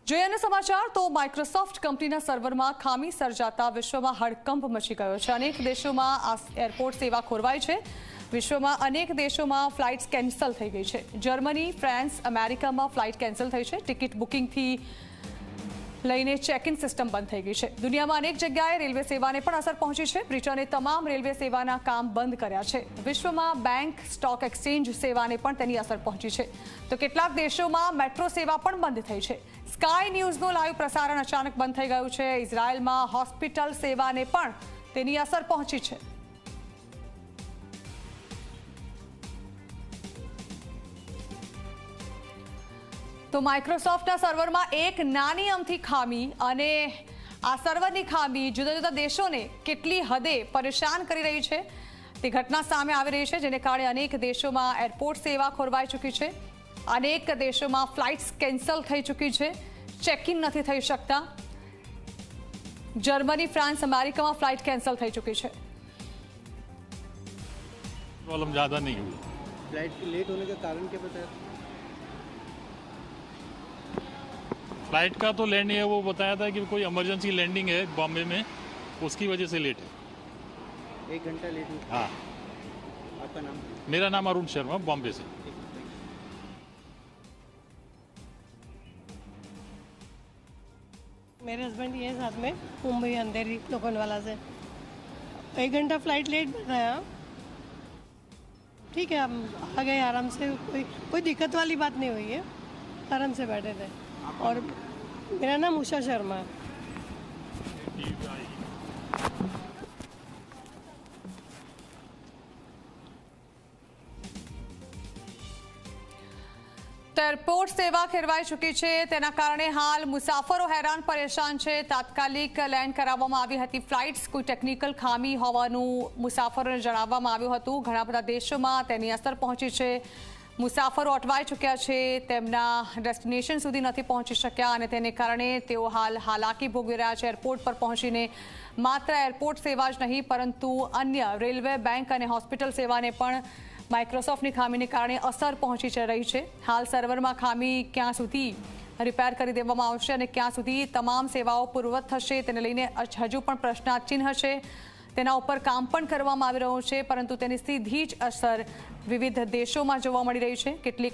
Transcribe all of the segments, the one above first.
જોઈએ અન્ય સમાચાર તો માઇક્રોસોફ્ટ કંપનીના સર્વરમાં ખામી સર્જાતા વિશ્વમાં હડકંપ મચી ગયો છે। અનેક દેશોમાં આ એરપોર્ટ સેવા ખોરવાઈ છે। વિશ્વમાં અનેક દેશોમાં ફ્લાઇટ્સ કેન્સલ થઈ ગઈ છે। જર્મની, ફ્રાન્સ, અમેરિકામાં ફ્લાઇટ કેન્સલ થઈ છે। ટિકિટ બુકિંગથી લઈને ચેક ઇન સિસ્ટમ બંધ થઈ ગઈ છે। દુનિયામાં અનેક જગ્યાએ રેલવે સેવાને પણ અસર પહોંચી છે। બ્રિટને તમામ રેલવે સેવાના કામ બંધ કર્યા છે। વિશ્વમાં બેંક, સ્ટોક એક્સચેન્જ સેવાને પણ તેની અસર પહોંચી છે। તો કેટલાક દેશોમાં મેટ્રો સેવા પણ બંધ થઈ છે। સ્કાય ન્યૂઝનું લાઈવ પ્રસારણ અચાનક બંધ થઈ ગયું છે। ઇઝરાયલમાં હોસ્પિટલ સેવાને પણ તેની અસર પહોંચી છે। તો માઇક્રોસોફ્ટના સર્વરમાં એક નાની અમથી ખામી અને આ સર્વરની ખામી જુદા જુદા દેશોને કેટલી હદે પરેશાન કરી રહી છે તે ઘટના સામે આવી રહી છે, જેને કારણે અનેક દેશોમાં એરપોર્ટ સેવા ખોરવાઈ ચૂકી છે। અનેક દેશોમાં ફ્લાઇટ્સ કેન્સલ થઈ ચૂકી છે, ચેક ઇન નથી થઈ શકતા। જર્મની, ફ્રાન્સ, અમેરિકામાં ફ્લાઇટ કેન્સલ થઈ ચૂકી છે। प्रॉब्लम ज़्यादा नहीं हुई। फ्लाइट के लेट होने का कारण क्या बताया? फ्लाइट का तो लैंडिंग है, वो बताया था कि कोई इमरजेंसी लैंडिंग है बॉम्बे में, उसकी वजह से लेट है। 1 घंटा लेट हुआ। हाँ, आपका नाम? मेरा नाम अरुण शर्मा, बॉम्बे से। मेरे हस्बैंड ये साथ में मुंबई अंधेरी लोखंडवाला से 1 घंटा फ्लाइट लेट बताया। ठीक है, हम आ गए आराम से, कोई दिक्कत वाली बात नहीं हुई है, आराम से बैठे थे। और मेरा नाम उषा शर्मा है। એરપોર્ટ સેવા ખેરવાઈ ચૂકી છે, તેના કારણે હાલ મુસાફરો હેરાન પરેશાન છે। તાત્કાલિક લેન્ડ કરાવવામાં આવી હતી ફ્લાઇટ્સ, કોઈ ટેકનિકલ ખામી હોવાનું મુસાફરોને જણાવવામાં આવ્યું હતું। ઘણા બધા દેશોમાં તેની અસર પહોંચી છે। મુસાફરો અટવાઈ ચૂક્યા છે, તેમના ડેસ્ટિનેશન સુધી નથી પહોંચી શક્યા અને તેને કારણે તેઓ હાલ હાલાકી ભોગવી રહ્યા છે। એરપોર્ટ પર પહોંચીને માત્ર એરપોર્ટ સેવા જ નહીં પરંતુ અન્ય રેલવે, બેંક અને હોસ્પિટલ સેવાને પણ માઇક્રોસોફ્ટની ખામીને કારણે અસર પહોંચી રહી છે। હાલ સર્વરમાં ખામી ક્યાં સુધી રિપેર કરી દેવામાં આવશે અને ક્યાં સુધી તમામ સેવાઓ પૂર્વવત થશે તેને લઈને હજુ પણ પ્રશ્નાચિહ્ન છે। તેના ઉપર કામ પણ કરવામાં આવી રહ્યું છે, પરંતુ તેની સીધી જ અસર વિવિધ દેશોમાં જોવા મળી રહી છે।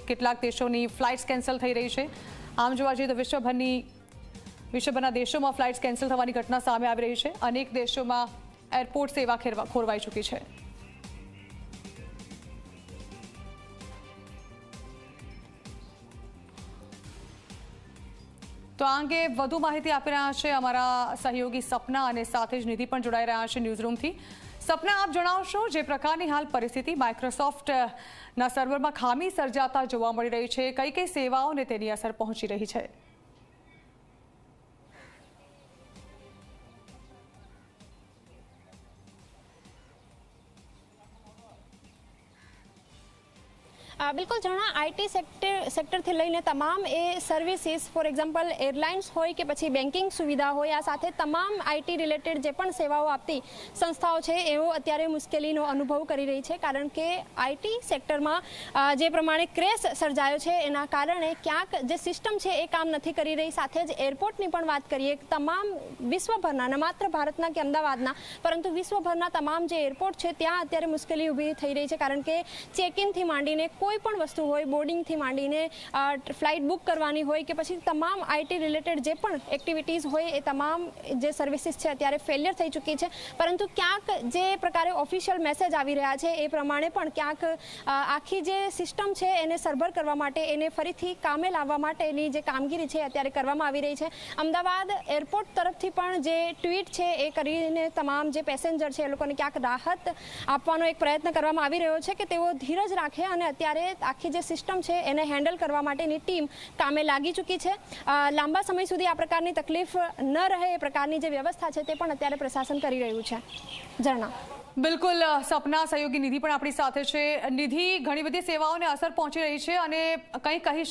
કેટલાક દેશોની ફ્લાઇટ્સ કેન્સલ થઈ રહી છે। આમ જોવા જઈએ તો વિશ્વભરના દેશોમાં ફ્લાઇટ્સ કેન્સલ થવાની ઘટના સામે આવી રહી છે। અનેક દેશોમાં એરપોર્ટ સેવા ખોરવાઈ ચૂકી છે। તો આ અંગે વધુ માહિતી આપી રહ્યા છે અમારા સહયોગી સપના અને સાથે જ નિધિ પણ જોડાઈ રહ્યા છે ન્યૂઝરૂમથી। સપના, આપ જણાવશો જે પ્રકારની હાલ પરિસ્થિતિ માઇક્રોસોફ્ટના સર્વરમાં ખામી સર્જાતા જોવા મળી રહી છે, કઈ કઈ સેવાઓને તેની અસર પહોંચી રહી છે? બિલકુલ જણા આઈટી સેક્ટરથી લઈને તમામ એ સર્વિસીસ, ફોર એક્ઝામ્પલ એરલાઇન્સ હોય કે પછી બેન્કિંગ સુવિધા હોય, આ સાથે તમામ આઈટી રિલેટેડ જે પણ સેવાઓ આપતી સંસ્થાઓ છે એઓ અત્યારે મુશ્કેલીનો અનુભવ કરી રહી છે, કારણ કે આઈટી સેક્ટરમાં જે પ્રમાણે ક્રેશ સર્જાયો છે એના કારણે ક્યાંક જે સિસ્ટમ છે એ કામ નથી કરી રહી। સાથે જ એરપોર્ટની પણ વાત કરીએ, તમામ વિશ્વભરના, ન માત્ર ભારતના કે અમદાવાદના પરંતુ વિશ્વભરના તમામ જે એરપોર્ટ છે ત્યાં અત્યારે મુશ્કેલી ઊભી થઈ રહી છે, કારણ કે ચેક-ઇનથી માંડીને કોઈ પણ વસ્તુ હોય, બોર્ડિંગથી માંડીને ફ્લાઇટ બુક કરવાની હોય કે પછી તમામ આઈટી રિલેટેડ જે પણ એક્ટિવિટીઝ હોય એ તમામ જે સર્વિસીસ છે અત્યારે ફેલિયર થઈ ચૂકી છે। પરંતુ ક્યાંક જે પ્રકારે ઓફિશિયલ મેસેજ આવી રહ્યા છે એ પ્રમાણે પણ ક્યાંક આખી જે સિસ્ટમ છે એને સરભર કરવા માટે, એને ફરીથી કામે લાવવા માટેની જે કામગીરી છે અત્યારે કરવામાં આવી રહી છે। અમદાવાદ એરપોર્ટ તરફથી પણ જે ટ્વીટ છે એ કરીને તમામ જે પેસેન્જર છે એ લોકોને ક્યાંક રાહત આપવાનો એક પ્રયત્ન કરવામાં આવી રહ્યો છે કે તેઓ ધીરજ રાખે અને અત્યારે આખી જે સિસ્ટમ છે એને હેન્ડલ કરવા માટેની ટીમ કામે લાગી ચૂકી છે। લાંબા સમય સુધી આ પ્રકારની તકલીફ ન રહે એ પ્રકારની જે વ્યવસ્થા છે તે પણ અત્યારે પ્રશાસન કરી રહ્યું છે। ઝરણા, બિલકુલ સપના, સહયોગી નિધિ પણ આપણી સાથે છે। નિધિ, ઘણી બધી સેવાઓને અસર પહોંચી રહી છે અને કંઈ કહી